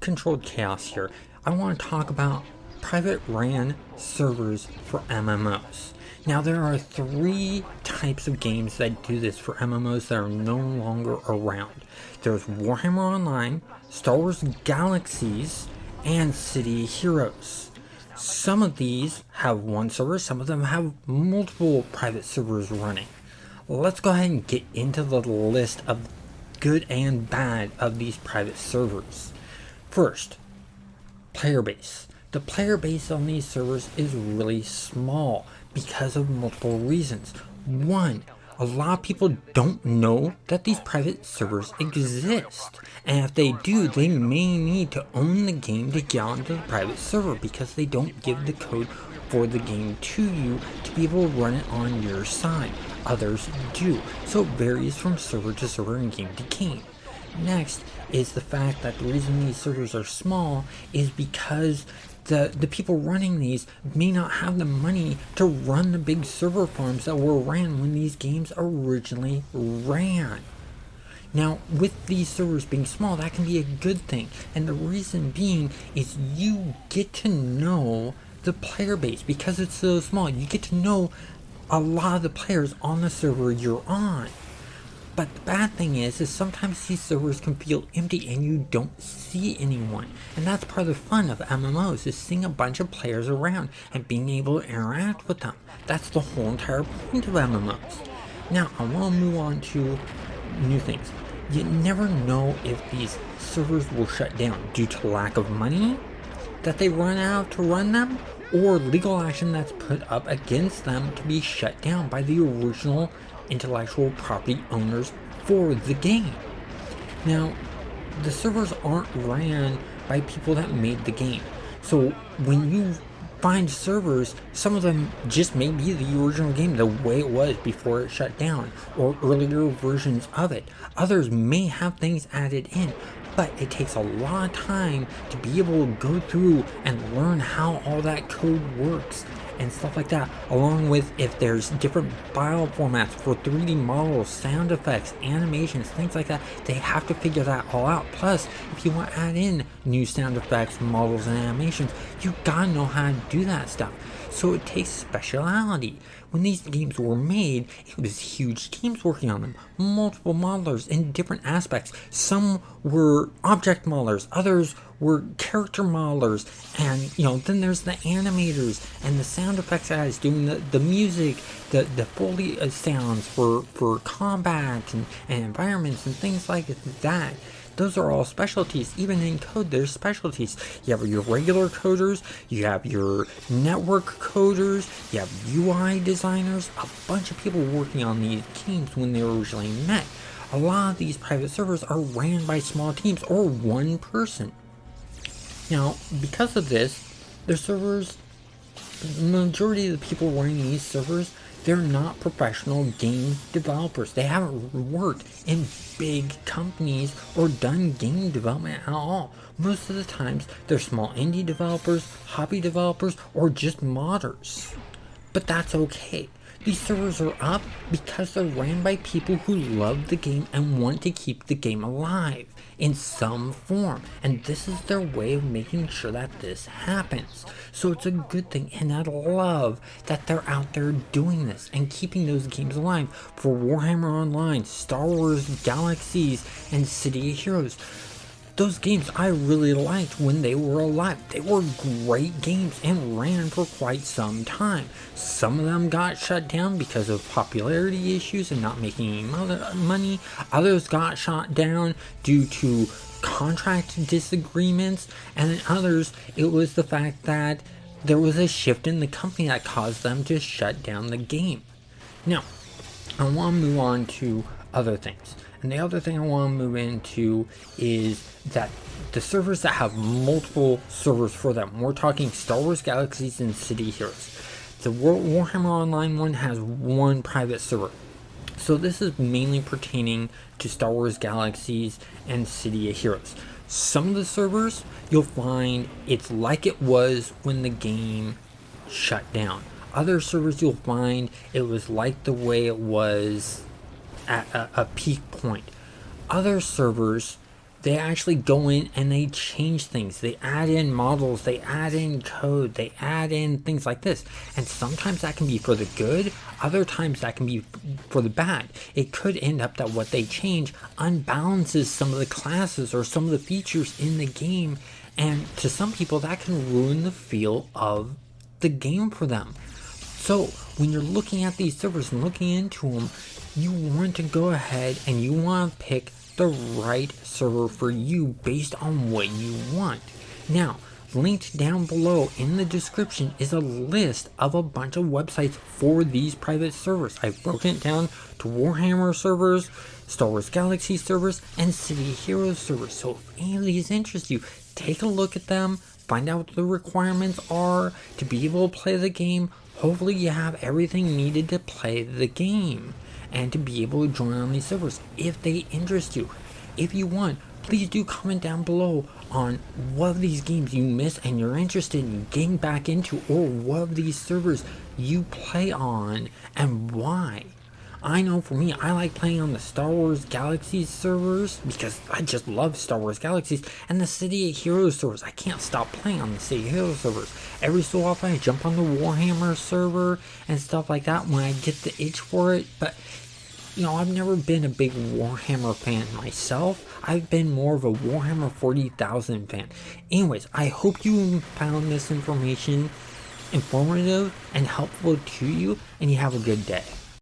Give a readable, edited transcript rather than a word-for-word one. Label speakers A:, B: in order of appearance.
A: Controlled Chaos here. I want to talk about private RAN servers for MMOs. Now there are 3 types of games that do this for MMOs that are no longer around. There's Warhammer Online, Star Wars Galaxies, and City Heroes. Some of these have one server, some of them have multiple private servers running. Let's go ahead and get into the list of good and bad of these private servers. First, Playerbase. The player base on these servers is really small because of multiple reasons. One, a lot of people don't know that these private servers exist, and if they do, they may need to own the game to get onto the private server because they don't give the code for the game to you to be able to run it on your side. Others do, so it varies from server to server and game to game. Next is the fact that the reason these servers are small is because the people running these may not have the money to run the big server farms that were ran when these games originally ran. Now, with these servers being small, that can be a good thing, and the reason being is you get to know the player base. Because it's so small, you get to know a lot of the players on the server you're on. But the bad thing is sometimes these servers can feel empty and you don't see anyone. And that's part of the fun of MMOs, is seeing a bunch of players around and being able to interact with them. That's the whole entire point of MMOs. Now, I want to move on to new things. You never know if these servers will shut down due to lack of money that they run out to run them, or legal action that's put up against them to be shut down by the original intellectual property owners for the game. Now, the servers aren't ran by people that made the game. So when you find servers, some of them just may be the original game the way it was before it shut down, or earlier versions of it. Others may have things added in, but it takes a lot of time to be able to go through and learn how all that code works and stuff like that, along with if there's different file formats for 3D models, sound effects, animations, things like that. They have to figure that all out. Plus, if you want to add in new sound effects, models, and animations, you gotta know how to do that stuff. So it takes speciality. When these games were made, it was huge teams working on them, multiple modelers in different aspects. Some were object modelers, others were character modelers, and then there's the animators and the sound effects guys doing the music, the Foley sounds for combat and environments and things like that. Those are all specialties. Even in code, there's specialties. You have your regular coders, you have your network coders, you have UI designers, a bunch of people working on these games when they were originally met. A lot of these private servers are ran by small teams or one person. Now, because of this, the servers, the majority of the people running these servers, they're not professional game developers. They haven't worked in big companies or done game development at all. Most of the times, they're small indie developers, hobby developers, or just modders. But that's okay. These servers are up because they're ran by people who love the game and want to keep the game alive in some form, and this is their way of making sure that this happens. So it's a good thing, and I love that they're out there doing this and keeping those games alive for Warhammer Online, Star Wars Galaxies, and City of Heroes. Those games I really liked when they were alive. They were great games and ran for quite some time. Some of them got shut down because of popularity issues and not making any money. Others got shut down due to contract disagreements. And then others, it was the fact that there was a shift in the company that caused them to shut down the game. Now, I want to move on to other things. And the other thing I want to move into is that the servers that have multiple servers for them, we're talking Star Wars Galaxies and City Heroes. The Warhammer Online one has one private server. So this is mainly pertaining to Star Wars Galaxies and City of Heroes. Some of the servers, you'll find it's like it was when the game shut down. Other servers, you'll find it was like the way it was at a peak point. Other servers, they actually go in and they change things. They add in models, they add in code, they add in things like this. And sometimes that can be for the good, other times that can be for the bad. It could end up that what they change unbalances some of the classes or some of the features in the game. And to some people, that can ruin the feel of the game for them. So when you're looking at these servers and looking into them, you want to go ahead and you want to pick the right server for you based on what you want. Now, linked down below in the description is a list of a bunch of websites for these private servers. I've broken it down to Warhammer servers, Star Wars Galaxy servers, and City Heroes servers. So if any of these interest you, take a look at them, find out what the requirements are to be able to play the game. Hopefully you have everything needed to play the game and to be able to join on these servers if they interest you. If you want, please do comment down below on what of these games you miss and you're interested in getting back into, or what of these servers you play on and why. I know for me, I like playing on the Star Wars Galaxies servers because I just love Star Wars Galaxies, and the City of Heroes servers. I can't stop playing on the City of Heroes servers. Every so often I jump on the Warhammer server and stuff like that when I get the itch for it, but you know, I've never been a big Warhammer fan myself. I've been more of a Warhammer 40,000 fan. Anyways, I hope you found this information informative and helpful to you, and you have a good day.